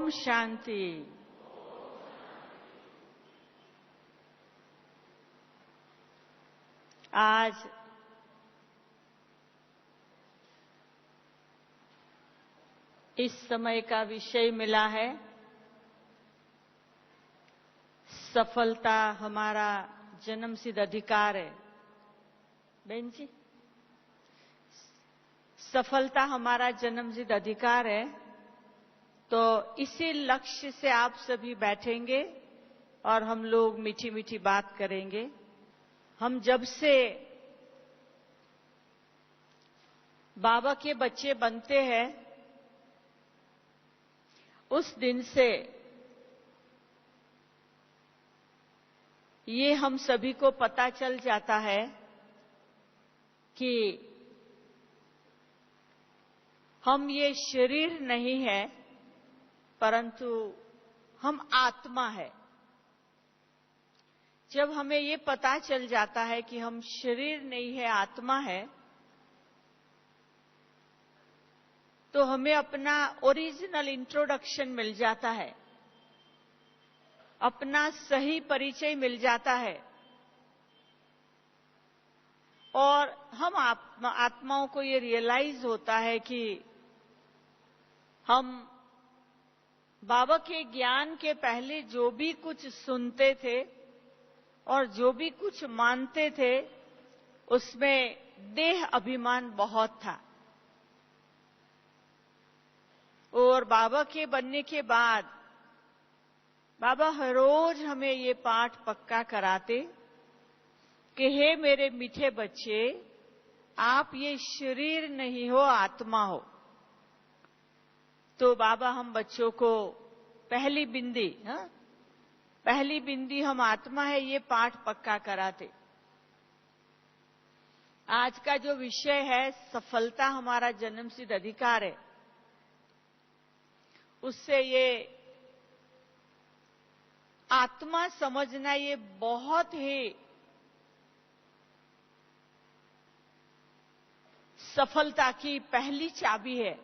ओम शांति। आज इस समय का विषय मिला है, सफलता हमारा जन्मसिद्ध अधिकार है। बहन जी, सफलता हमारा जन्मसिद्ध अधिकार है। तो इसी लक्ष्य से आप सभी बैठेंगे और हम लोग मीठी मीठी बात करेंगे। हम जब से बाबा के बच्चे बनते हैं, उस दिन से ये हम सभी को पता चल जाता है कि हम ये शरीर नहीं है, परंतु हम आत्मा है। जब हमें ये पता चल जाता है कि हम शरीर नहीं है, आत्मा है, तो हमें अपना ओरिजिनल इंट्रोडक्शन मिल जाता है, अपना सही परिचय मिल जाता है। और हम आत्माओं को ये रियलाइज होता है कि हम बाबा के ज्ञान के पहले जो भी कुछ सुनते थे और जो भी कुछ मानते थे, उसमें देह अभिमान बहुत था। और बाबा के बनने के बाद बाबा हर रोज हमें ये पाठ पक्का कराते कि हे मेरे मीठे बच्चे, आप ये शरीर नहीं हो, आत्मा हो। तो बाबा हम बच्चों को पहली बिंदी हम आत्मा है, ये पाठ पक्का कराते। आज का जो विषय है, सफलता हमारा जन्मसिद्ध अधिकार है, उससे ये आत्मा समझना ये बहुत ही सफलता की पहली चाबी है।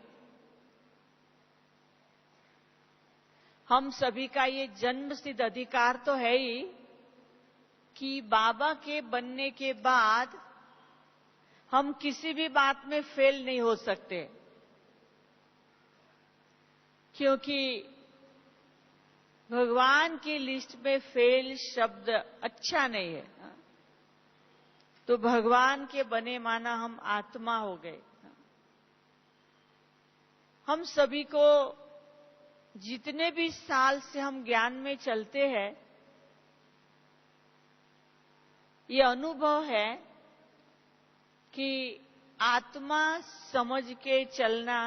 हम सभी का ये जन्मसिद्ध अधिकार तो है ही कि बाबा के बनने के बाद हम किसी भी बात में फेल नहीं हो सकते, क्योंकि भगवान की लिस्ट में फेल शब्द अच्छा नहीं है। तो भगवान के बने माना हम आत्मा हो गए। हम सभी को जितने भी साल से हम ज्ञान में चलते हैं, ये अनुभव है कि आत्मा समझ के चलना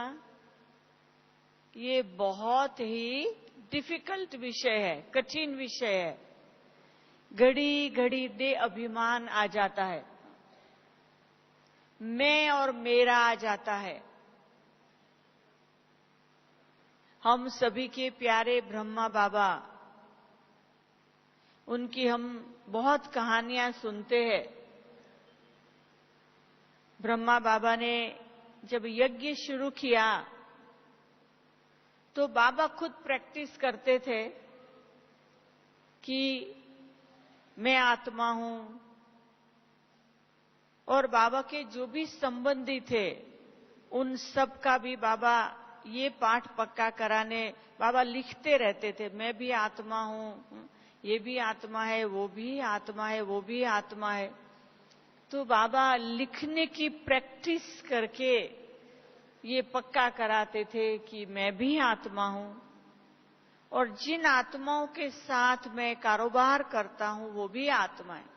ये बहुत ही डिफिकल्ट विषय है, कठिन विषय है। घड़ी घड़ी दे अभिमान आ जाता है, मैं और मेरा आ जाता है। हम सभी के प्यारे ब्रह्मा बाबा, उनकी हम बहुत कहानियां सुनते हैं। ब्रह्मा बाबा ने जब यज्ञ शुरू किया तो बाबा खुद प्रैक्टिस करते थे कि मैं आत्मा हूं। और बाबा के जो भी संबंधी थे, उन सब का भी बाबा ये पाठ पक्का कराने बाबा लिखते रहते थे, मैं भी आत्मा हूं, ये भी आत्मा है, वो भी आत्मा है, वो भी आत्मा है। तो बाबा लिखने की प्रैक्टिस करके ये पक्का कराते थे कि मैं भी आत्मा हूं, और जिन आत्माओं के साथ मैं कारोबार करता हूं वो भी आत्मा है।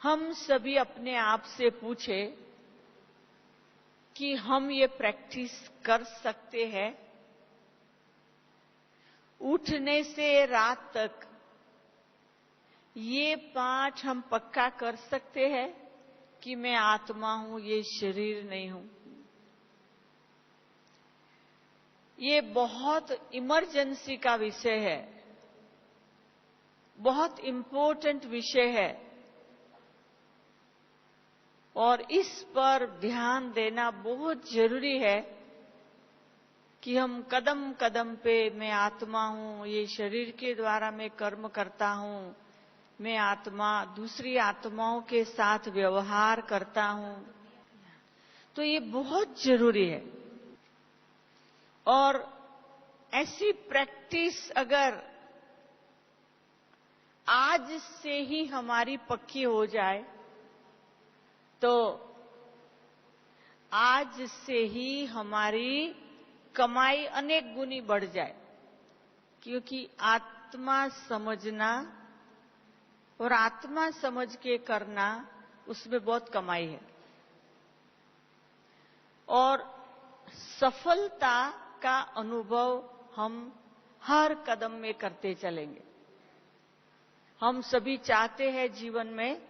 हम सभी अपने आप से पूछे कि हम ये प्रैक्टिस कर सकते हैं? उठने से रात तक ये पाठ हम पक्का कर सकते हैं कि मैं आत्मा हूं, ये शरीर नहीं हूं। ये बहुत इमरजेंसी का विषय है, बहुत इंपॉर्टेंट विषय है, और इस पर ध्यान देना बहुत जरूरी है कि हम कदम कदम पे मैं आत्मा हूं, ये शरीर के द्वारा मैं कर्म करता हूं, मैं आत्मा दूसरी आत्माओं के साथ व्यवहार करता हूं, तो ये बहुत जरूरी है। और ऐसी प्रैक्टिस अगर आज से ही हमारी पक्की हो जाए तो आज से ही हमारी कमाई अनेक गुनी बढ़ जाए, क्योंकि आत्मा समझना और आत्मा समझ के करना, उसमें बहुत कमाई है। और सफलता का अनुभव हम हर कदम में करते चलेंगे। हम सभी चाहते हैं जीवन में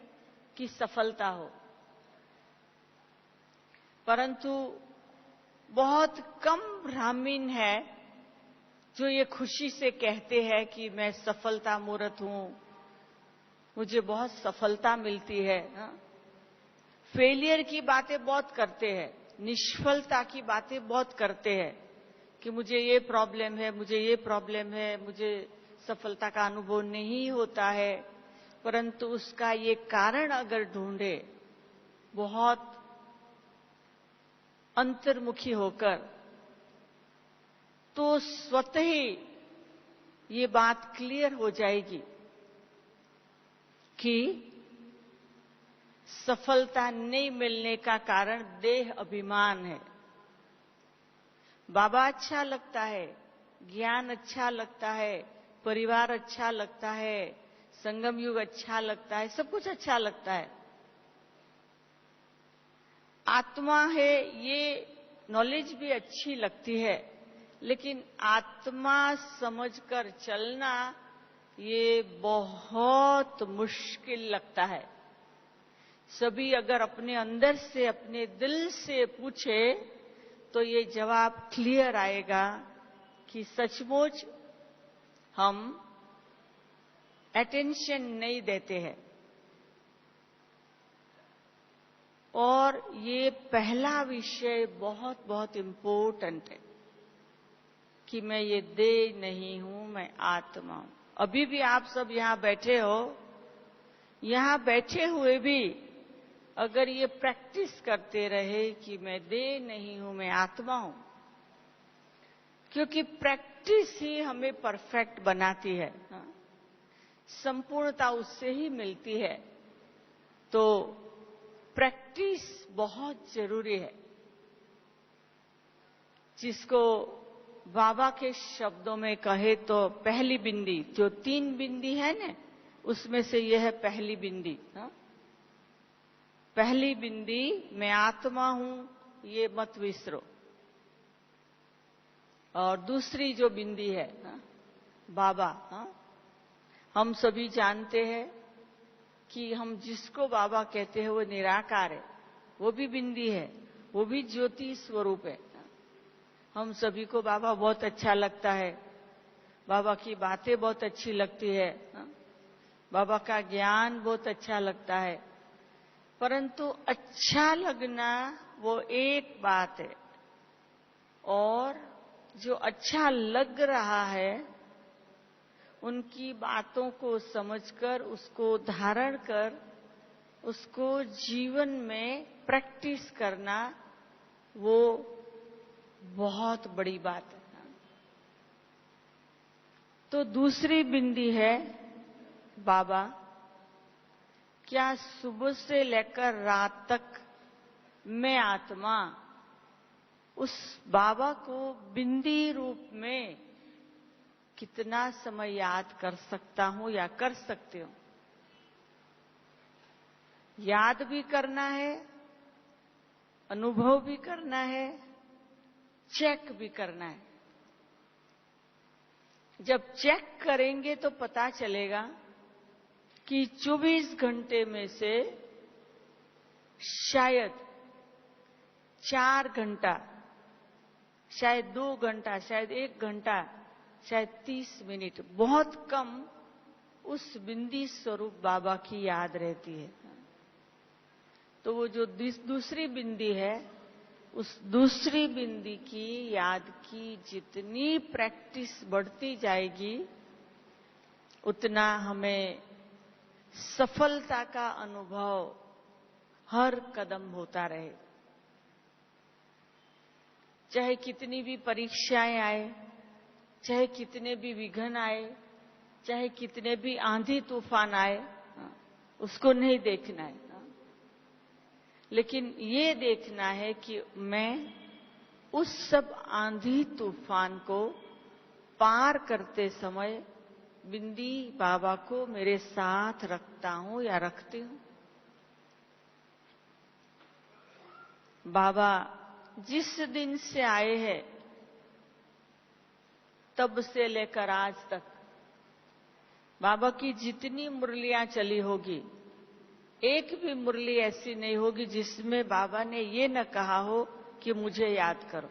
कि सफलता हो, परंतु बहुत कम ब्राह्मण है जो ये खुशी से कहते हैं कि मैं सफलता मूर्त हूं, मुझे बहुत सफलता मिलती है। फेलियर की बातें बहुत करते हैं, निष्फलता की बातें बहुत करते हैं कि मुझे ये प्रॉब्लम है, मुझे ये प्रॉब्लम है, मुझे सफलता का अनुभव नहीं होता है। परंतु उसका ये कारण अगर ढूंढे बहुत अंतर्मुखी होकर, तो स्वतः ही ये बात क्लियर हो जाएगी कि सफलता नहीं मिलने का कारण देह अभिमान है। बाबा अच्छा लगता है, ज्ञान अच्छा लगता है, परिवार अच्छा लगता है, संगम युग अच्छा लगता है, सब कुछ अच्छा लगता है। आत्मा है, ये नॉलेज भी अच्छी लगती है, लेकिन आत्मा समझकर चलना ये बहुत मुश्किल लगता है। सभी अगर अपने अंदर से, अपने दिल से पूछे तो ये जवाब क्लियर आएगा कि सचमुच हम अटेंशन नहीं देते हैं। और ये पहला विषय बहुत बहुत इम्पोर्टेंट है कि मैं ये देह नहीं हूं, मैं आत्मा हूं। अभी भी आप सब यहां बैठे हो, यहां बैठे हुए भी अगर ये प्रैक्टिस करते रहे कि मैं देह नहीं हूं, मैं आत्मा हूं, क्योंकि प्रैक्टिस ही हमें परफेक्ट बनाती है, संपूर्णता उससे ही मिलती है। तो प्रैक्टिस बहुत जरूरी है, जिसको बाबा के शब्दों में कहे तो पहली बिंदी, जो 3 बिंदी है ना, उसमें से यह है पहली बिंदी। पहली बिंदी मैं आत्मा हूं, ये मत विसरो। और दूसरी जो बिंदी है बाबा, हम सभी जानते हैं कि हम जिसको बाबा कहते हैं वो निराकार है, वो भी बिंदी है, वो भी ज्योति स्वरूप है। हम सभी को बाबा बहुत अच्छा लगता है, बाबा की बातें बहुत अच्छी लगती है, बाबा का ज्ञान बहुत अच्छा लगता है। परंतु अच्छा लगना वो एक बात है, और जो अच्छा लग रहा है उनकी बातों को समझकर, उसको धारण कर, उसको जीवन में प्रैक्टिस करना, वो बहुत बड़ी बात है। तो दूसरी बिंदी है बाबा, क्या सुबह से लेकर रात तक मैं आत्मा उस बाबा को बिंदी रूप में कितना समय याद कर सकता हूं या कर सकते हो? याद भी करना है, अनुभव भी करना है, चेक भी करना है। जब चेक करेंगे तो पता चलेगा कि 24 घंटे में से शायद 4 घंटा, शायद 2 घंटा, शायद 1 घंटा, शायद 30 मिनट, बहुत कम उस बिंदी स्वरूप बाबा की याद रहती है। तो वो जो दूसरी बिंदी है उस दूसरी बिंदी की याद की जितनी प्रैक्टिस बढ़ती जाएगी, उतना हमें सफलता का अनुभव हर कदम होता रहे। चाहे कितनी भी परीक्षाएं आए, चाहे कितने भी विघ्न आए, चाहे कितने भी आंधी तूफान आए, उसको नहीं देखना है, लेकिन ये देखना है कि मैं उस सब आंधी तूफान को पार करते समय बिंदी बाबा को मेरे साथ रखता हूं या रखती हूं। बाबा जिस दिन से आए हैं तब से लेकर आज तक बाबा की जितनी मुरलियां चली होगी, एक भी मुरली ऐसी नहीं होगी जिसमें बाबा ने ये न कहा हो कि मुझे याद करो।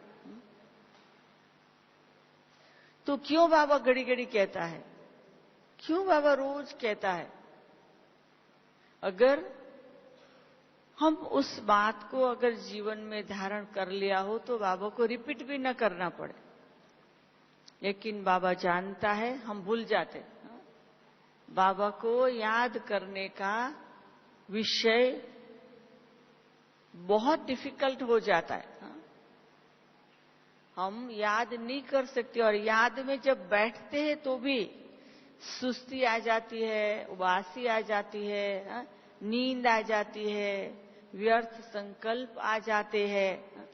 तो क्यों बाबा घड़ी घड़ी कहता है, क्यों बाबा रोज कहता है? अगर हम उस बात को अगर जीवन में धारण कर लिया हो तो बाबा को रिपीट भी न करना पड़े, लेकिन बाबा जानता है हम भूल जाते। बाबा को याद करने का विषय बहुत डिफिकल्ट हो जाता है, हम याद नहीं कर सकते, और याद में जब बैठते हैं तो भी सुस्ती आ जाती है, उबासी आ जाती है, नींद आ जाती है, व्यर्थ संकल्प आ जाते हैं।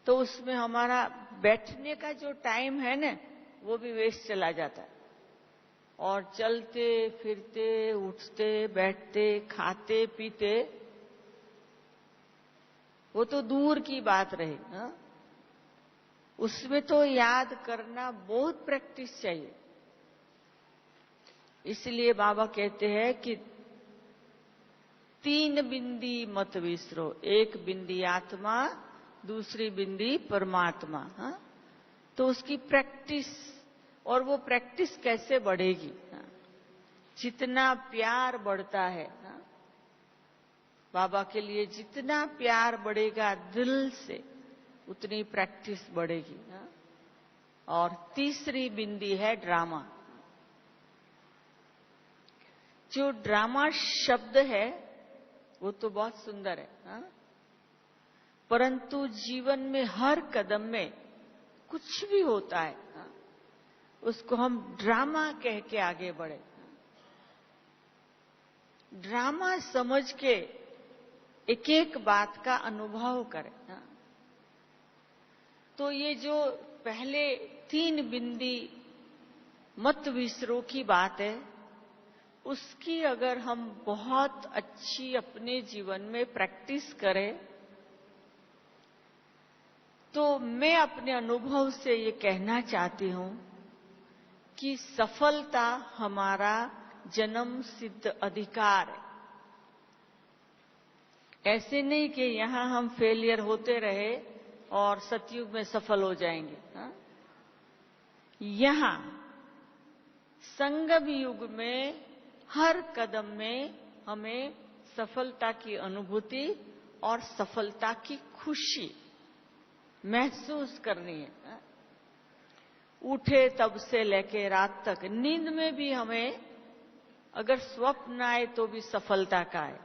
तो उसमें हमारा बैठने का जो टाइम है ना, वो भी वेस्ट चला जाता है, और चलते फिरते उठते बैठते खाते पीते वो तो दूर की बात रही, उसमें तो याद करना बहुत प्रैक्टिस चाहिए। इसलिए बाबा कहते हैं कि 3 बिंदी मत विसरो, एक बिंदी आत्मा, दूसरी बिंदी परमात्मा। तो उसकी प्रैक्टिस, और वो प्रैक्टिस कैसे बढ़ेगी? जितना प्यार बढ़ता है बाबा के लिए, जितना प्यार बढ़ेगा दिल से, उतनी प्रैक्टिस बढ़ेगी। और तीसरी बिंदी है ड्रामा। जो ड्रामा शब्द है वो तो बहुत सुंदर है, परंतु जीवन में हर कदम में कुछ भी होता है, उसको हम ड्रामा कह के आगे बढ़े, ड्रामा समझ के एक एक बात का अनुभव करें। तो ये जो पहले 3 बिंदी मत विसरो की बात है, उसकी अगर हम बहुत अच्छी अपने जीवन में प्रैक्टिस करें, तो मैं अपने अनुभव से ये कहना चाहती हूं कि सफलता हमारा जन्म सिद्ध अधिकार है। ऐसे नहीं कि यहां हम फेलियर होते रहे और सतयुग में सफल हो जाएंगे। यहां संगम युग में हर कदम में हमें सफलता की अनुभूति और सफलता की खुशी महसूस करनी है। उठे तब से लेके रात तक, नींद में भी हमें अगर स्वप्न आए तो भी सफलता का है,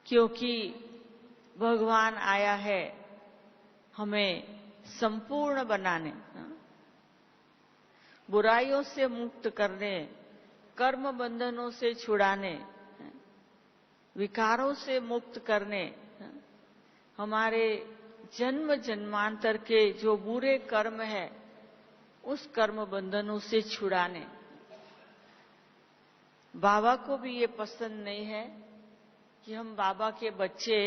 क्योंकि भगवान आया है हमें संपूर्ण बनाने, बुराइयों से मुक्त करने, कर्म बंधनों से छुड़ाने, विकारों से मुक्त करने, हमारे जन्म जन्मांतर के जो बुरे कर्म है उस कर्म बंधनों से छुड़ाने। बाबा को भी ये पसंद नहीं है कि हम बाबा के बच्चे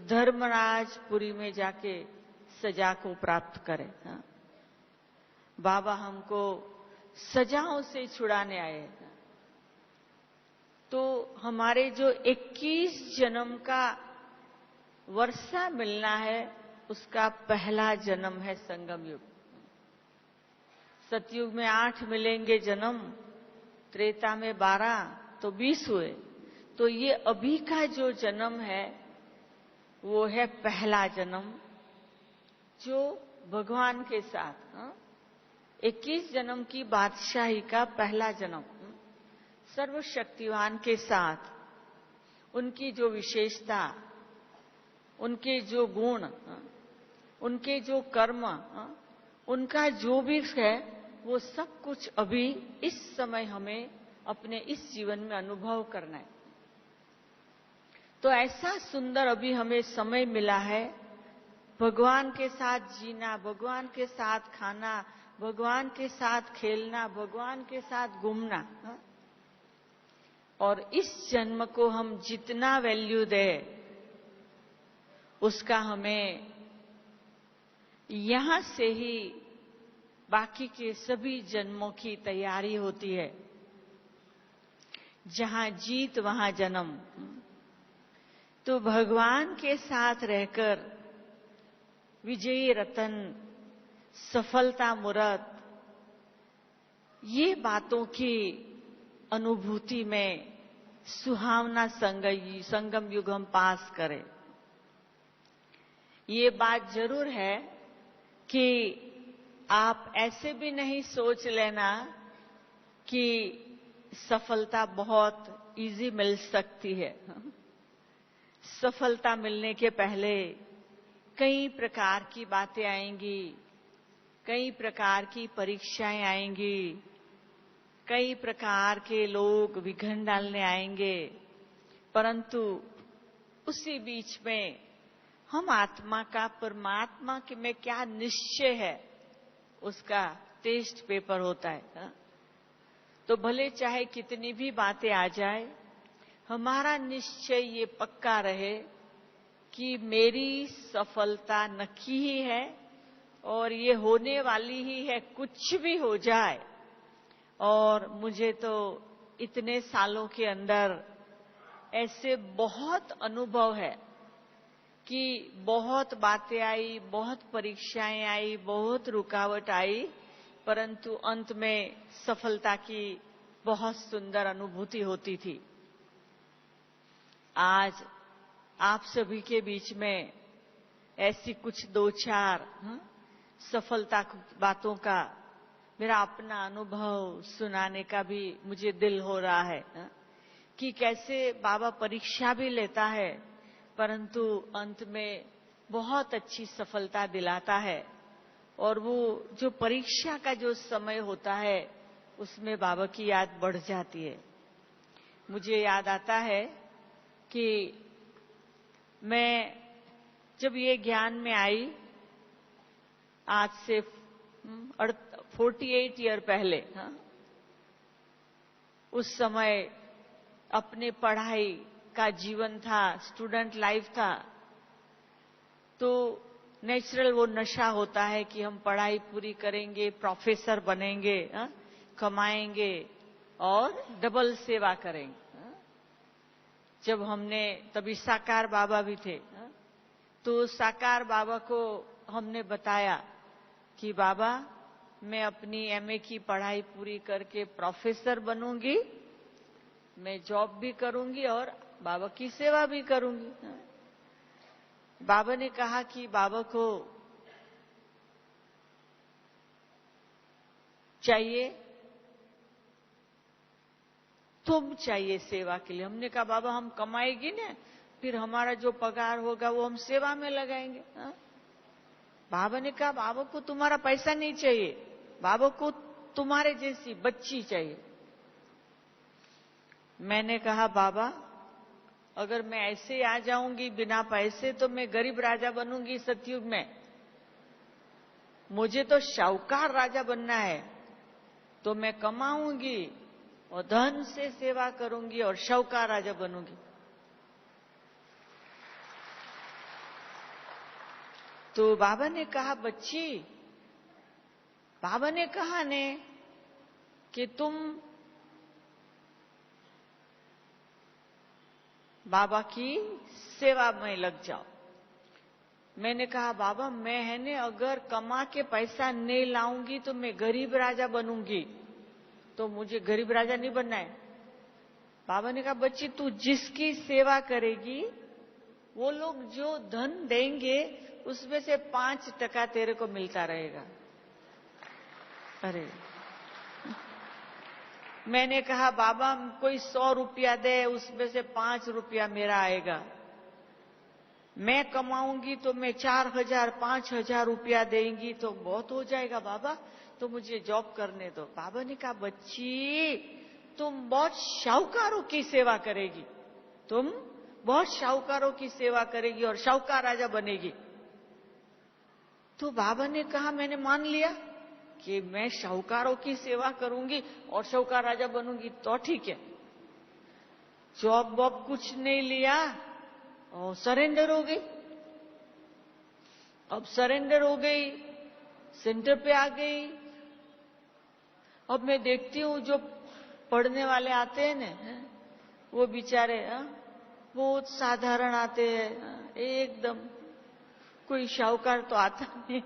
धर्मराजपुरी में जाके सजा को प्राप्त करें। बाबा हमको सजाओं से छुड़ाने आए हैं। तो हमारे जो 21 जन्म का वर्षा मिलना है, उसका पहला जन्म है संगम युग। सतयुग में 8 मिलेंगे जन्म, त्रेता में 12, तो 20 हुए। तो ये अभी का जो जन्म है वो है पहला जन्म, जो भगवान के साथ 21 जन्म की बादशाही का पहला जन्म, सर्वशक्तिवान के साथ उनकी जो विशेषता, उनके जो गुण, उनके जो कर्म, उनका जो भी है, वो सब कुछ अभी इस समय हमें अपने इस जीवन में अनुभव करना है। तो ऐसा सुंदर अभी हमें समय मिला है भगवान के साथ जीना, भगवान के साथ खाना, भगवान के साथ खेलना, भगवान के साथ घूमना। और इस जन्म को हम जितना वैल्यू दें, उसका हमें यहां से ही बाकी के सभी जन्मों की तैयारी होती है। जहां जीत वहां जन्म। तो भगवान के साथ रहकर विजयी रतन, सफलता मूर्त, ये बातों की अनुभूति में सुहावना संगम युग हम पास करें। ये बात जरूर है कि आप ऐसे भी नहीं सोच लेना कि सफलता बहुत इजी मिल सकती है। सफलता मिलने के पहले कई प्रकार की बातें आएंगी, कई प्रकार की परीक्षाएं आएंगी, कई प्रकार के लोग विघ्न डालने आएंगे, परंतु उसी बीच में हम आत्मा का परमात्मा के में क्या निश्चय है, उसका टेस्ट पेपर होता है। तो भले चाहे कितनी भी बातें आ जाए, हमारा निश्चय ये पक्का रहे कि मेरी सफलता नक्की ही है और ये होने वाली ही है, कुछ भी हो जाए। और मुझे तो इतने सालों के अंदर ऐसे बहुत अनुभव है कि बहुत बातें आई, बहुत परीक्षाएं आई, बहुत रुकावट आई, परंतु अंत में सफलता की बहुत सुंदर अनुभूति होती थी। आज आप सभी के बीच में ऐसी कुछ दो चार सफलता बातों का मेरा अपना अनुभव सुनाने का भी मुझे दिल हो रहा है कि कैसे बाबा परीक्षा भी लेता है, परंतु अंत में बहुत अच्छी सफलता दिलाता है। और वो जो परीक्षा का जो समय होता है, उसमें बाबा की याद बढ़ जाती है। मुझे याद आता है कि मैं जब ये ज्ञान में आई, आज से 48 ईयर पहले, उस समय अपने पढ़ाई का जीवन था, स्टूडेंट लाइफ था, तो नेचुरल वो नशा होता है कि हम पढ़ाई पूरी करेंगे, प्रोफेसर बनेंगे, कमाएंगे और डबल सेवा करेंगे। जब हमने, तभी साकार बाबा भी थे, तो साकार बाबा को हमने बताया कि बाबा मैं अपनी एमए की पढ़ाई पूरी करके प्रोफेसर बनूंगी, मैं जॉब भी करूंगी और बाबा की सेवा भी करूंगी। बाबा ने कहा कि बाबा को चाहिए, तुम चाहिए सेवा के लिए। हमने कहा बाबा हम कमाएगी ना, फिर हमारा जो पगार होगा वो हम सेवा में लगाएंगे। बाबा ने कहा बाबा को तुम्हारा पैसा नहीं चाहिए, बाबा को तुम्हारे जैसी बच्ची चाहिए। मैंने कहा बाबा अगर मैं ऐसे आ जाऊंगी बिना पैसे तो मैं गरीब राजा बनूंगी सतयुग में। मुझे तो शाहूकार राजा बनना है, तो मैं कमाऊंगी और धन से सेवा करूंगी और शाहूकार राजा बनूंगी। तो बाबा ने कहा बच्ची, बाबा ने कहा ने कि तुम बाबा की सेवा में लग जाओ। मैंने कहा बाबा मैं है ने अगर कमा के पैसा नहीं लाऊंगी तो मैं गरीब राजा बनूंगी, तो मुझे गरीब राजा नहीं बनना है। बाबा ने कहा बच्ची तू जिसकी सेवा करेगी वो लोग जो धन देंगे उसमें से 5% तेरे को मिलता रहेगा। अरे मैंने कहा बाबा कोई 100 रुपया दे, उसमें से 5 रुपया मेरा आएगा। मैं कमाऊंगी तो मैं 4,000 5,000 रुपया देंगी तो बहुत हो जाएगा बाबा, तो मुझे जॉब करने दो। बाबा ने कहा बच्ची तुम बहुत शाहूकारों की सेवा करेगी, तुम बहुत शाहूकारों की सेवा करेगी और शाहूकार राजा बनेगी। तो बाबा ने कहा मैंने मान लिया कि मैं शाहूकारों की सेवा करूंगी और शाहूकार राजा बनूंगी तो ठीक है। जॉब वॉब कुछ नहीं लिया और सरेंडर हो गई। अब सरेंडर हो गई, सेंटर पे आ गई। अब मैं देखती हूँ जो पढ़ने वाले आते हैं ना, वो बेचारे बहुत साधारण आते हैं, एकदम कोई शाहूकार तो आता नहीं।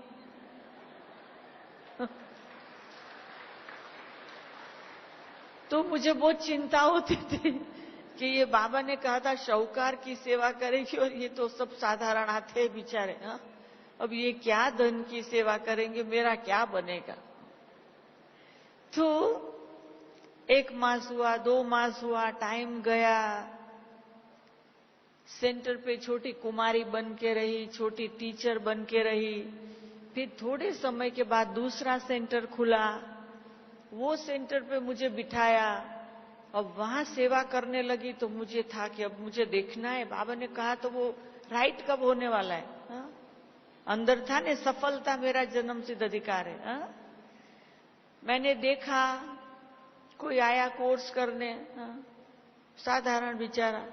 तो मुझे बहुत चिंता होती थी कि ये बाबा ने कहा था शाहूकार की सेवा करेगी और ये तो सब साधारण आते हैं बेचारे। अब ये क्या धन की सेवा करेंगे, मेरा क्या बनेगा। तो 1 मास हुआ, 2 मास हुआ, टाइम गया। सेंटर पे छोटी कुमारी बन के रही, छोटी टीचर बन के रही। फिर थोड़े समय के बाद दूसरा सेंटर खुला, वो सेंटर पे मुझे बिठाया। अब वहां सेवा करने लगी तो मुझे था कि अब मुझे देखना है, बाबा ने कहा तो वो राइट कब होने वाला है। अंदर था ने सफलता मेरा जन्मसिद्ध अधिकार है। मैंने देखा कोई आया कोर्स करने, साधारण बेचारा।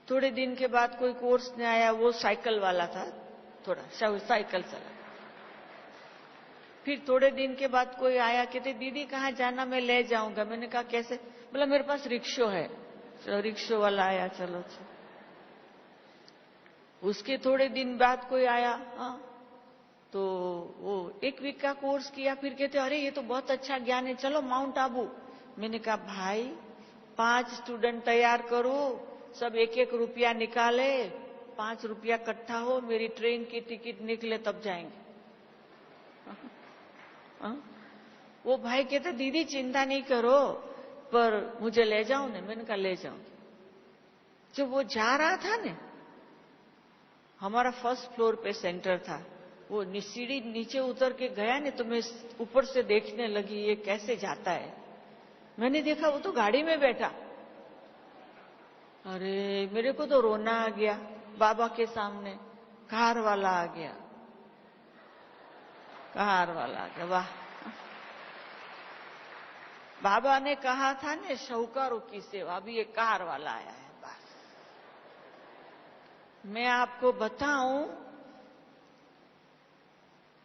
थोड़े दिन के बाद कोई कोर्स नहीं आया, वो साइकिल वाला था, थोड़ा साइकिल चला। फिर थोड़े दिन के बाद कोई आया, कहते दीदी कहाँ जाना, मैं ले जाऊंगा। मैंने कहा कैसे, बोला मेरे पास रिक्शो है। चलो रिक्शो वाला आया, चलो चलो। उसके थोड़े दिन बाद कोई आया, तो वो 1 वीक का कोर्स किया। फिर कहते अरे ये तो बहुत अच्छा ज्ञान है, चलो माउंट आबू। मैंने कहा भाई 5 स्टूडेंट तैयार करो, सब 1-1 रुपया निकाले, 5 रुपया इकट्ठा हो, मेरी ट्रेन की टिकट निकले तब जाएंगे। वो भाई कहते दीदी चिंता नहीं करो, पर मुझे ले जाओ ना। मैंने कहा ले जाओ। जब वो जा रहा था ने, हमारा 1st फ्लोर पे सेंटर था, वो सीढ़ी नीचे उतर के गया ने, तो मैं ऊपर से देखने लगी ये कैसे जाता है। मैंने देखा वो तो गाड़ी में बैठा। अरे मेरे को तो रोना आ गया बाबा के सामने। कार वाला आ गया, कार वाला आ गया। वाह, बाबा ने कहा था ने शाहूकारों की सेवा, अभी ये कार वाला आया है। बस मैं आपको बताऊं,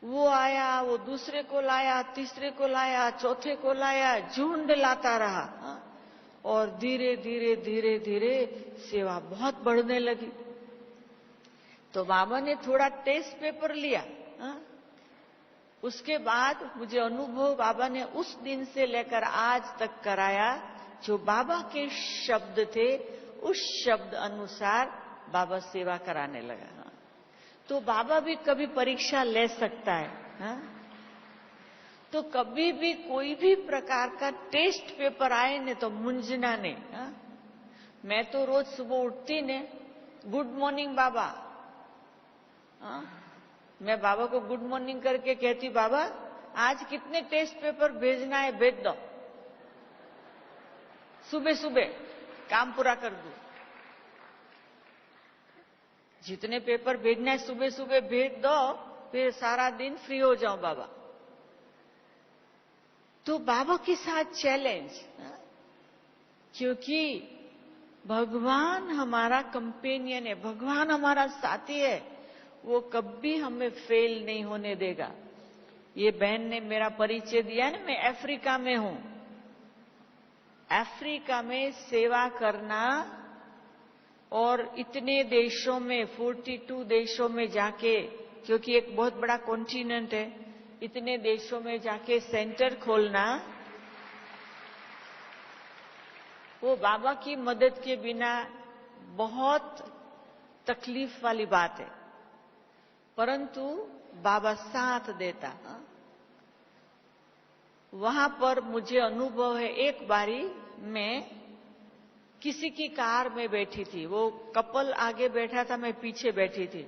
वो आया, वो दूसरे को लाया, तीसरे को लाया, चौथे को लाया, झुंड लाता रहा। और धीरे धीरे धीरे धीरे सेवा बहुत बढ़ने लगी। तो बाबा ने थोड़ा टेस्ट पेपर लिया। उसके बाद मुझे अनुभव बाबा ने उस दिन से लेकर आज तक कराया। जो बाबा के शब्द थे उस शब्द अनुसार बाबा सेवा कराने लगा। तो बाबा भी कभी परीक्षा ले सकता है। तो कभी भी कोई भी प्रकार का टेस्ट पेपर आए ने तो मुंझना नहीं। मैं तो रोज सुबह उठती ने, गुड मॉर्निंग बाबा। मैं बाबा को गुड मॉर्निंग करके कहती बाबा आज कितने टेस्ट पेपर भेजना है भेज दो, सुबह सुबह काम पूरा कर दूं। जितने पेपर भेजना है सुबह सुबह भेज दो, फिर सारा दिन फ्री हो जाऊं बाबा। तो बाबा के साथ चैलेंज, क्योंकि भगवान हमारा कंपेनियन है, भगवान हमारा साथी है, वो कभी हमें फेल नहीं होने देगा। ये बहन ने मेरा परिचय दिया ना, मैं अफ्रीका में हूं। अफ्रीका में सेवा करना और इतने देशों में 42 देशों में जाके, क्योंकि एक बहुत बड़ा कॉन्टिनेंट है, इतने देशों में जाके सेंटर खोलना, वो बाबा की मदद के बिना बहुत तकलीफ वाली बात है, परंतु बाबा साथ देता। वहां पर मुझे अनुभव है, एक बारी मैं किसी की कार में बैठी थी, वो कपल आगे बैठा था, मैं पीछे बैठी थी।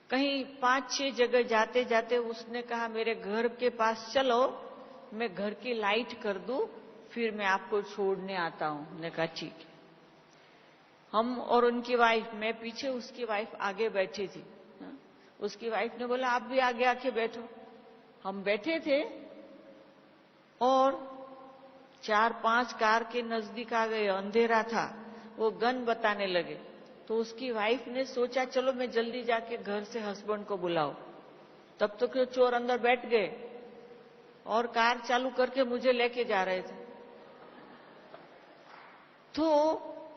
कहीं 5-6 जगह जाते जाते उसने कहा मेरे घर के पास चलो, मैं घर की लाइट कर दूं, फिर मैं आपको छोड़ने आता हूं। मैंने कहा ठीक है। हम और उनकी वाइफ, मैं पीछे, उसकी वाइफ आगे बैठी थी। उसकी वाइफ ने बोला आप भी आगे आके बैठो। हम बैठे थे और 4-5 कार के नजदीक आ गए, अंधेरा था, वो गन बताने लगे। तो उसकी वाइफ ने सोचा चलो मैं जल्दी जाके घर से हस्बैंड को बुलाऊं। तब तक तो चोर अंदर बैठ गए और कार चालू करके मुझे लेके जा रहे थे। तो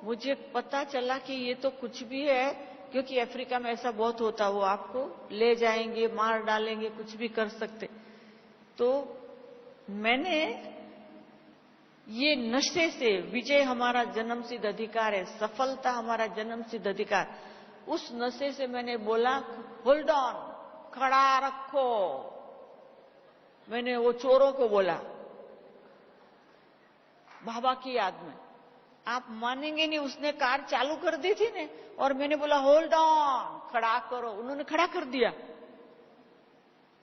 मुझे पता चला कि ये तो कुछ भी है, क्योंकि अफ्रीका में ऐसा बहुत होता, वो आपको ले जाएंगे, मार डालेंगे, कुछ भी कर सकते। तो मैंने ये नशे से, विजय हमारा जन्मसिद्ध अधिकार है, सफलता हमारा जन्मसिद्ध अधिकार, उस नशे से मैंने बोला होल्ड ऑन, खड़ा रखो। मैंने वो चोरों को बोला बाबा की याद में। आप मानेंगे नहीं, उसने कार चालू कर दी थी ने, और मैंने बोला होल्ड ऑन, खड़ा करो। उन्होंने खड़ा कर दिया।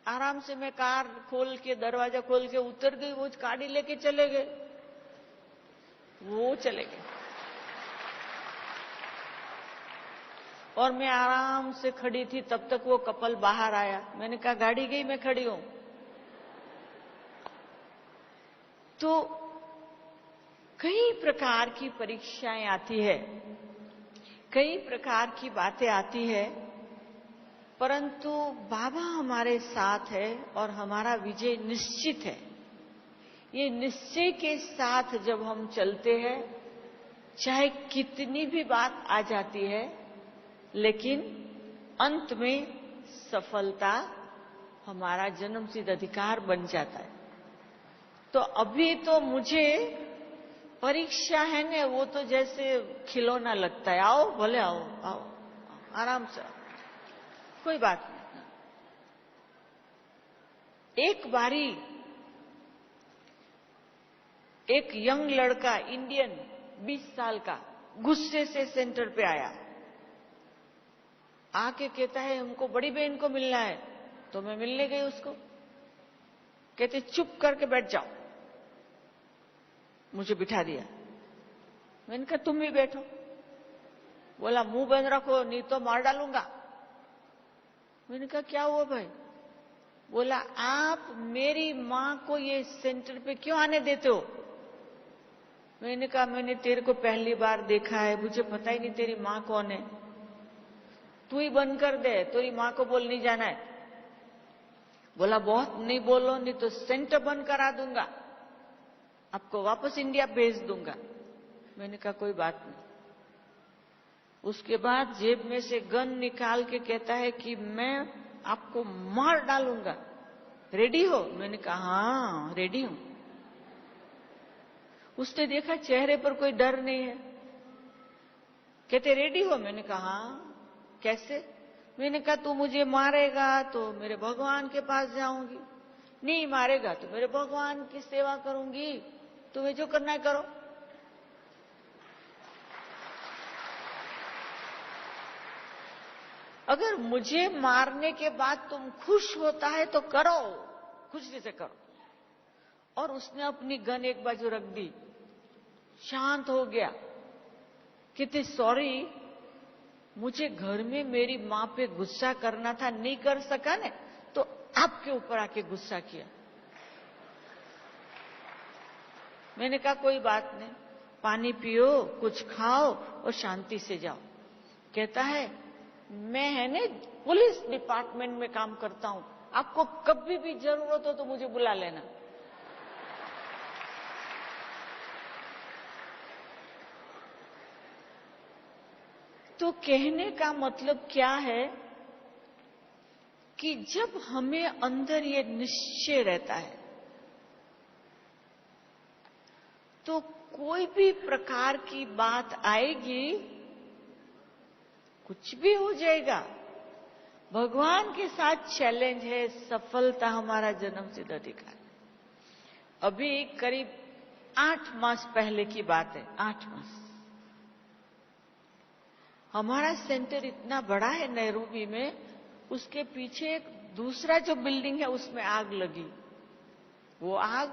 आराम से मैं कार खोल के, दरवाजा खोल के उतर गई, वो गाड़ी लेके चले गए, वो चले गए। और मैं आराम से खड़ी थी, तब तक वो कपल बाहर आया। मैंने कहा गाड़ी गई, मैं खड़ी हूं। तो कई प्रकार की परीक्षाएं आती है, कई प्रकार की बातें आती है, परंतु बाबा हमारे साथ है और हमारा विजय निश्चित है। ये निश्चय के साथ जब हम चलते हैं, चाहे कितनी भी बात आ जाती है, लेकिन अंत में सफलता हमारा जन्मसिद्ध अधिकार बन जाता है। तो अभी तो मुझे परीक्षा है ने, वो तो जैसे खिलौना लगता है। आओ भले आओ, आओ आराम से, कोई बात नहीं। एक बारी एक यंग लड़का, इंडियन, 20 साल का, गुस्से से सेंटर पे आया। आके कहता है हमको बड़ी बहन को मिलना है। तो मैं मिलने गई उसको। कहते चुप करके बैठ जाओ। मुझे बिठा दिया। मैंने कहा तुम भी बैठो। बोला मुंह बंद रखो नहीं तो मार डालूंगा। मैंने कहा क्या हुआ भाई? बोला आप मेरी मां को ये सेंटर पे क्यों आने देते हो? मैंने कहा मैंने तेरे को पहली बार देखा है, मुझे पता ही नहीं तेरी मां कौन है। तू ही बंद कर दे, तेरी मां को बोल नहीं जाना है। बोला बहुत नहीं बोलो, नहीं तो सेंटर बंद करा दूंगा, आपको वापस इंडिया भेज दूंगा। मैंने कहा कोई बात नहीं। उसके बाद जेब में से गन निकाल के कहता है कि मैं आपको मार डालूंगा, रेडी हो? मैंने कहा हाँ रेडी हूं। उसने देखा चेहरे पर कोई डर नहीं है। कहते रेडी हो? मैंने कहा हाँ। कैसे? मैंने कहा तू मुझे मारेगा तो मेरे भगवान के पास जाऊंगी, नहीं मारेगा तो मेरे भगवान की सेवा करूंगी, तुम्हें जो करना है करो। अगर मुझे मारने के बाद तुम खुश होता है तो करो, खुशी से करो। और उसने अपनी गन एक बाजू रख दी, शांत हो गया। कहते सॉरी, मुझे घर में मेरी मां पे गुस्सा करना था, नहीं कर सका ने, तो आपके ऊपर आके गुस्सा किया। मैंने कहा कोई बात नहीं, पानी पियो, कुछ खाओ और शांति से जाओ। कहता है मैं है ने पुलिस डिपार्टमेंट में काम करता हूं, आपको कभी भी जरूरत हो तो मुझे बुला लेना। तो कहने का मतलब क्या है कि जब हमें अंदर ये निश्चय रहता है तो कोई भी प्रकार की बात आएगी कुछ भी हो जाएगा। भगवान के साथ चैलेंज है, सफलता हमारा जन्मसिद्ध अधिकार। अभी करीब 8 मास पहले की बात है, 8 मास। हमारा सेंटर इतना बड़ा है नैरोबी में, उसके पीछे एक दूसरा जो बिल्डिंग है उसमें आग लगी। वो आग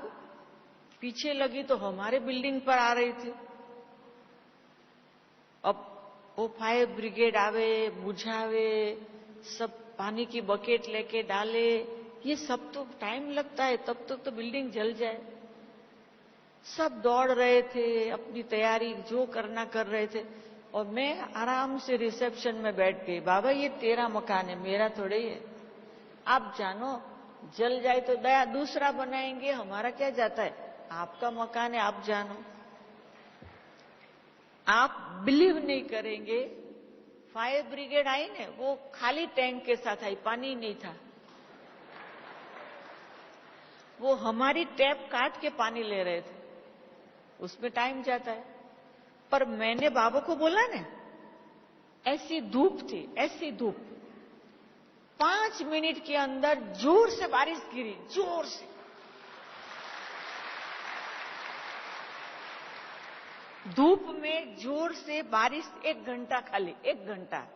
पीछे लगी तो हमारे बिल्डिंग पर आ रही थी। अब वो फायर ब्रिगेड आवे, बुझावे, सब पानी की बकेट लेके डाले, ये सब तो टाइम लगता है, तब तक तो बिल्डिंग जल जाए। सब दौड़ रहे थे, अपनी तैयारी जो करना कर रहे थे, और मैं आराम से रिसेप्शन में बैठ गई। बाबा ये तेरा मकान है, मेरा थोड़े ही है, आप जानो, जल जाए तो दया दूसरा बनाएंगे, हमारा क्या जाता है, आपका मकान है, आप जानो। आप बिलीव नहीं करेंगे, फायर ब्रिगेड आई ने, वो खाली टैंक के साथ आई, पानी नहीं था। वो हमारी टैप काट के पानी ले रहे थे, उसमें टाइम जाता है। पर मैंने बाबा को बोला ना, ऐसी धूप थी, ऐसी धूप, 5 मिनट के अंदर जोर से बारिश गिरी, जोर से। धूप में जोर से बारिश, 1 घंटा, खाली 1 घंटा,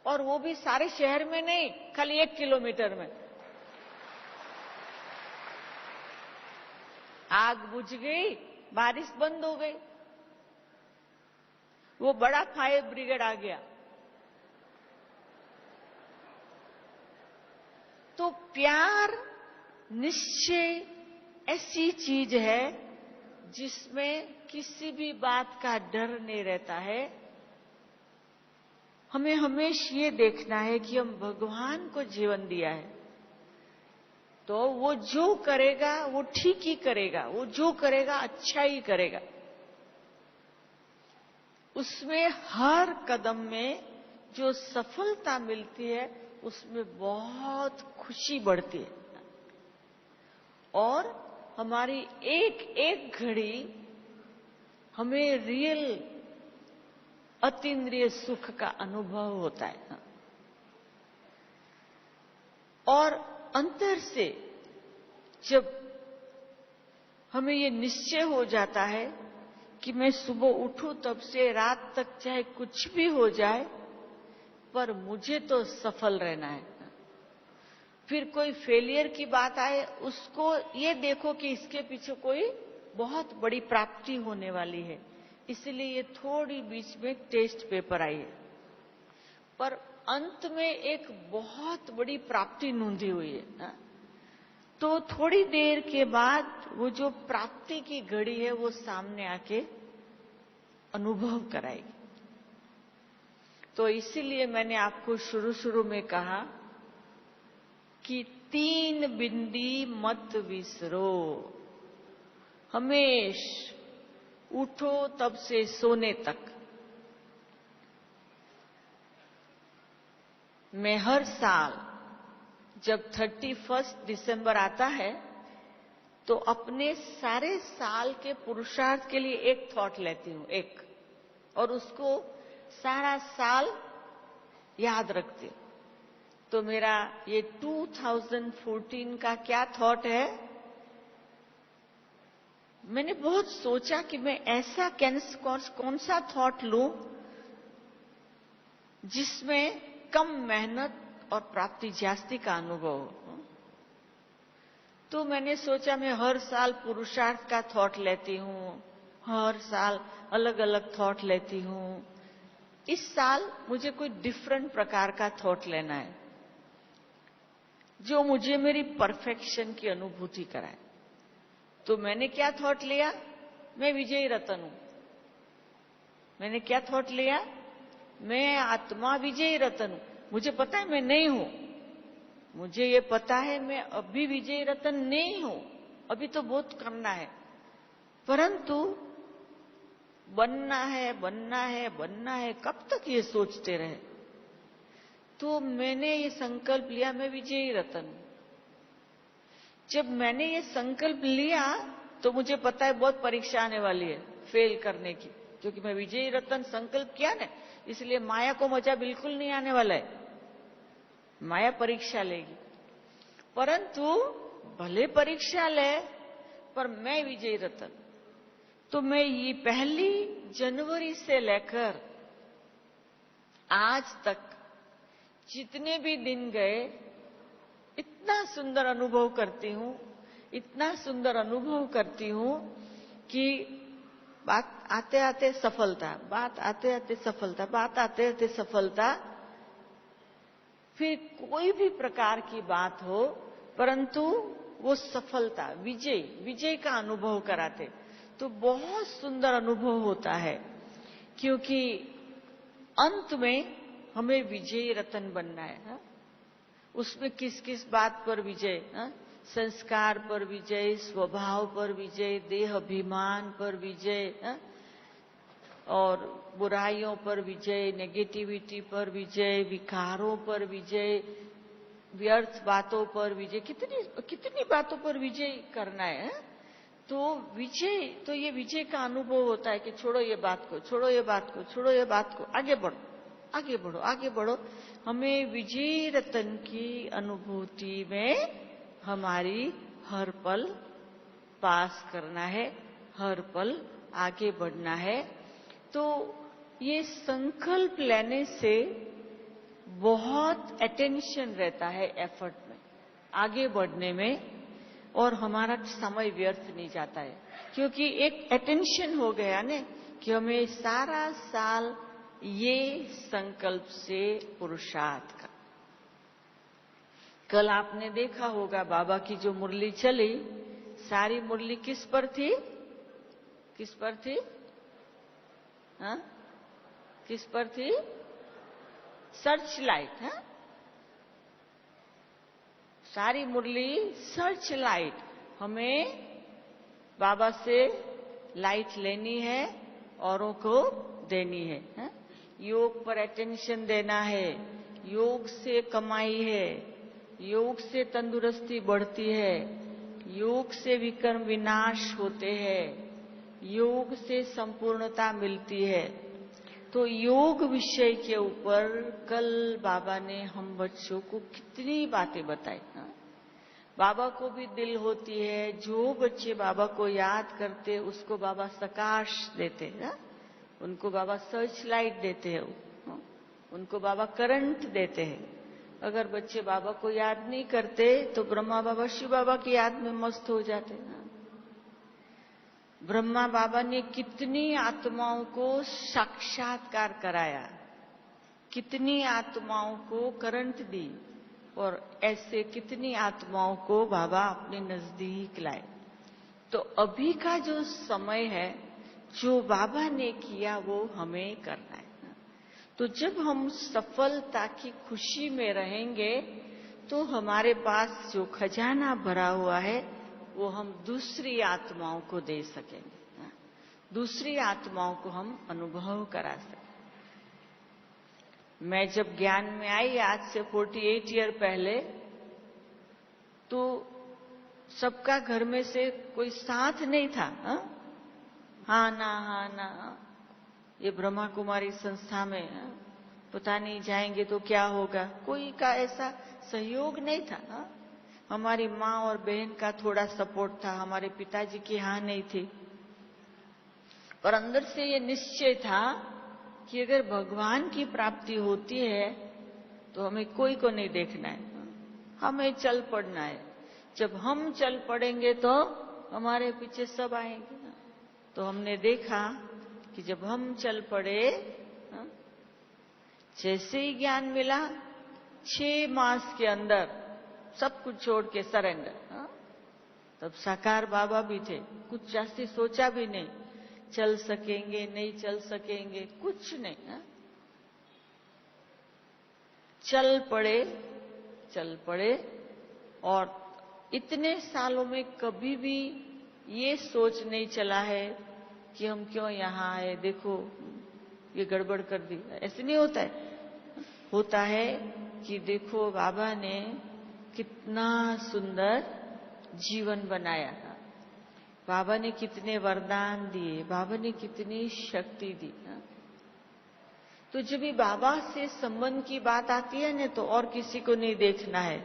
और वो भी सारे शहर में नहीं, खाली 1 किलोमीटर में। आग बुझ गई, बारिश बंद हो गई। वो बड़ा फायर ब्रिगेड आ गया। तो प्यार, निश्चय ऐसी चीज है जिसमें किसी भी बात का डर नहीं रहता है। हमें हमेशा ये देखना है कि हम भगवान को जीवन दिया है, तो वो जो करेगा वो ठीक ही करेगा, वो जो करेगा अच्छा ही करेगा। उसमें हर कदम में जो सफलता मिलती है उसमें बहुत खुशी बढ़ती है, और हमारी एक एक घड़ी हमें रियल अतीन्द्रिय सुख का अनुभव होता है। और अंतर से जब हमें ये निश्चय हो जाता है कि मैं सुबह उठूं तब से रात तक चाहे कुछ भी हो जाए, पर मुझे तो सफल रहना है। फिर कोई फेलियर की बात आए, उसको ये देखो कि इसके पीछे कोई बहुत बड़ी प्राप्ति होने वाली है, इसलिए ये थोड़ी बीच में टेस्ट पेपर आई है, पर अंत में एक बहुत बड़ी प्राप्ति नूंधी हुई है। तो थोड़ी देर के बाद वो जो प्राप्ति की घड़ी है वो सामने आके अनुभव कराएगी। तो इसीलिए मैंने आपको शुरू में कहा कि 3 बिंदी मत विसरो। हमेश उठो तब से सोने तक। मैं हर साल जब 31 दिसंबर आता है तो अपने सारे साल के पुरुषार्थ के लिए एक थॉट लेती हूं, एक, और उसको सारा साल याद रखती हूं। तो मेरा ये 2014 का क्या थॉट है, मैंने बहुत सोचा कि मैं ऐसा कौन सा थॉट लूं जिसमें कम मेहनत और प्राप्ति जास्ती का अनुभव हो। तो मैंने सोचा मैं हर साल पुरुषार्थ का थॉट लेती हूं, हर साल अलग अलग थॉट लेती हूं। इस साल मुझे कोई डिफरेंट प्रकार का थॉट लेना है जो मुझे मेरी परफेक्शन की अनुभूति कराए। तो मैंने क्या थॉट लिया, मैं विजयी रतन हूं। मैंने क्या थॉट लिया, मैं आत्मा विजयी रतन हूं। मुझे पता है मैं नहीं हूं, मुझे ये पता है मैं अभी विजयी रतन नहीं हूं, अभी तो बहुत करना है, परंतु बनना है, बनना है, बनना है, कब तक ये सोचते रहे। तो मैंने ये संकल्प लिया, मैं विजयी रतन। जब मैंने ये संकल्प लिया तो मुझे पता है बहुत परीक्षा आने वाली है फेल करने की, क्योंकि मैं विजयी रतन संकल्प किया ना, इसलिए माया को मजा बिल्कुल नहीं आने वाला है। माया परीक्षा लेगी, परंतु भले परीक्षा ले, पर मैं विजयी रतन। तो मैं ये 1 जनवरी से लेकर आज तक जितने भी दिन गए, इतना सुंदर अनुभव करती हूं, इतना सुंदर अनुभव करती हूं कि बात आते आते सफलता, बात आते आते सफलता, बात आते आते सफलता। फिर कोई भी प्रकार की बात हो, परंतु वो सफलता, विजय का अनुभव कराते, तो बहुत सुंदर अनुभव होता है। क्योंकि अंत में हमें विजयी रतन बनना है। हा? उसमें किस किस बात पर विजय? हा? संस्कार पर विजय, स्वभाव पर विजय, देह अभिमान पर विजय, और बुराइयों पर विजय, नेगेटिविटी पर विजय, विकारों पर विजय, व्यर्थ बातों पर विजय, कितनी बातों पर विजय करना है। तो विजय, तो ये विजय का अनुभव होता है कि छोड़ो ये बात को, छोड़ो ये बात को, छोड़ो ये बात को, आगे बढ़ो, आगे बढ़ो, आगे बढ़ो। हमें विजयी रतन की अनुभूति में हमारी हर पल पास करना है, हर पल आगे बढ़ना है। तो ये संकल्प लेने से बहुत अटेंशन रहता है एफर्ट में, आगे बढ़ने में, और हमारा समय व्यर्थ नहीं जाता है। क्योंकि एक अटेंशन हो गया ने कि हमें सारा साल ये संकल्प से पुरुषार्थ का। कल आपने देखा होगा बाबा की जो मुरली चली, सारी मुरली किस पर थी? किस पर थी? हाँ? किस पर थी? Search light. है सारी मुरली सर्च लाइट। हमें बाबा से लाइट लेनी है, औरों को देनी है, है? योग पर अटेंशन देना है, योग से कमाई है, योग से तंदुरुस्ती बढ़ती है, योग से विकर्म विनाश होते हैं, योग से संपूर्णता मिलती है। तो योग विषय के ऊपर कल बाबा ने हम बच्चों को कितनी बातें बताई। बाबा को भी दिल होती है, जो बच्चे बाबा को याद करते उसको बाबा प्रकाश देते हैं, उनको बाबा सर्च लाइट देते हैं, उनको बाबा करंट देते हैं। अगर बच्चे बाबा को याद नहीं करते तो ब्रह्मा बाबा शिव बाबा की याद में मस्त हो जाते हैं। ब्रह्मा बाबा ने कितनी आत्माओं को साक्षात्कार कराया, कितनी आत्माओं को करंट दी, और ऐसे कितनी आत्माओं को बाबा अपने नजदीक लाए। तो अभी का जो समय है, जो बाबा ने किया वो हमें करना है। तो जब हम सफलता की खुशी में रहेंगे तो हमारे पास जो खजाना भरा हुआ है वो हम दूसरी आत्माओं को दे सकेंगे, दूसरी आत्माओं को हम अनुभव करा सकेंगे। मैं जब ज्ञान में आई आज से 48 ईयर पहले, तो सबका घर में से कोई साथ नहीं था। हाँ ना, ये ब्रह्मा कुमारी संस्था में पता नहीं जाएंगे तो क्या होगा, कोई का ऐसा सहयोग नहीं था। हमारी माँ और बहन का थोड़ा सपोर्ट था, हमारे पिताजी की हाँ नहीं थी, पर अंदर से ये निश्चय था कि अगर भगवान की प्राप्ति होती है तो हमें कोई को नहीं देखना है, हमें चल पड़ना है। जब हम चल पड़ेंगे तो हमारे पीछे सब आएंगे। तो हमने देखा कि जब हम चल पड़े, जैसे ही ज्ञान मिला 6 मास के अंदर सब कुछ छोड़ के सरेंडर। तब साकार बाबा भी थे, कुछ जास्ती सोचा भी नहीं, चल सकेंगे नहीं चल सकेंगे कुछ नहीं, चल पड़े। और इतने सालों में कभी भी ये सोच नहीं चला है कि हम क्यों यहाँ आए, देखो ये गड़बड़ कर दी, ऐसे नहीं होता है। होता है कि देखो बाबा ने कितना सुंदर जीवन बनाया, बाबा ने कितने वरदान दिए, बाबा ने कितनी शक्ति दी। तो जब भी बाबा से संबंध की बात आती है ना, तो और किसी को नहीं देखना है,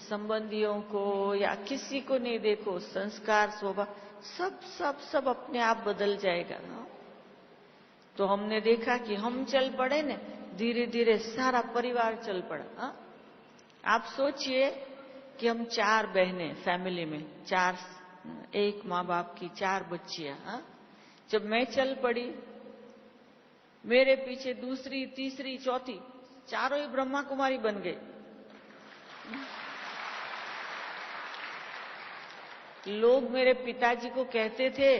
संबंधियों को या किसी को नहीं देखो, संस्कार स्वभाव सब सब सब अपने आप बदल जाएगा। तो हमने देखा कि हम चल पड़े ने, धीरे धीरे सारा परिवार चल पड़ा। आप सोचिए कि हम 4 बहनें फैमिली में, 4, एक माँ बाप की 4 बच्चियां। जब मैं चल पड़ी, मेरे पीछे दूसरी, तीसरी, चौथी, चारों ही ब्रह्मा कुमारी बन गए। लोग मेरे पिताजी को कहते थे,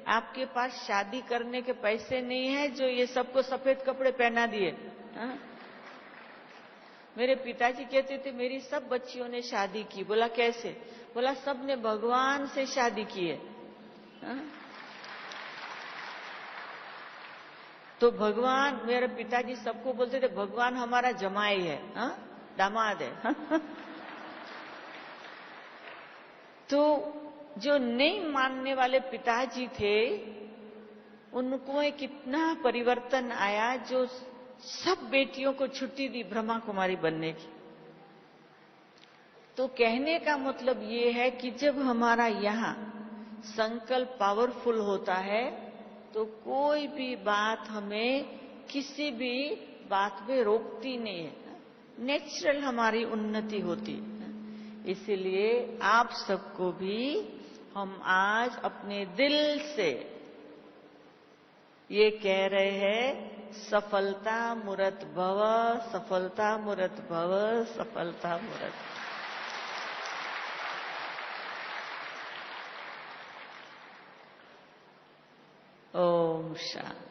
आपके पास शादी करने के पैसे नहीं है जो ये सबको सफेद कपड़े पहना दिए। मेरे पिताजी कहते थे, मेरी सब बच्चियों ने शादी की। बोला कैसे? बोला सबने भगवान से शादी की है। तो भगवान, मेरे पिताजी सबको बोलते थे, भगवान हमारा जमाई है, दामाद है। तो जो नहीं मानने वाले पिताजी थे, उनको कितना परिवर्तन आया, जो सब बेटियों को छुट्टी दी ब्रह्मा कुमारी बनने की। तो कहने का मतलब ये है कि जब हमारा यहाँ संकल्प पावरफुल होता है, तो कोई भी बात हमें किसी भी बात में रोकती नहीं है, नेचुरल हमारी उन्नति होती है। इसीलिए आप सबको भी हम आज अपने दिल से ये कह रहे हैं, सफलता मूरत भव, सफलता मूरत भव, सफलता मूरत। ओम शांति।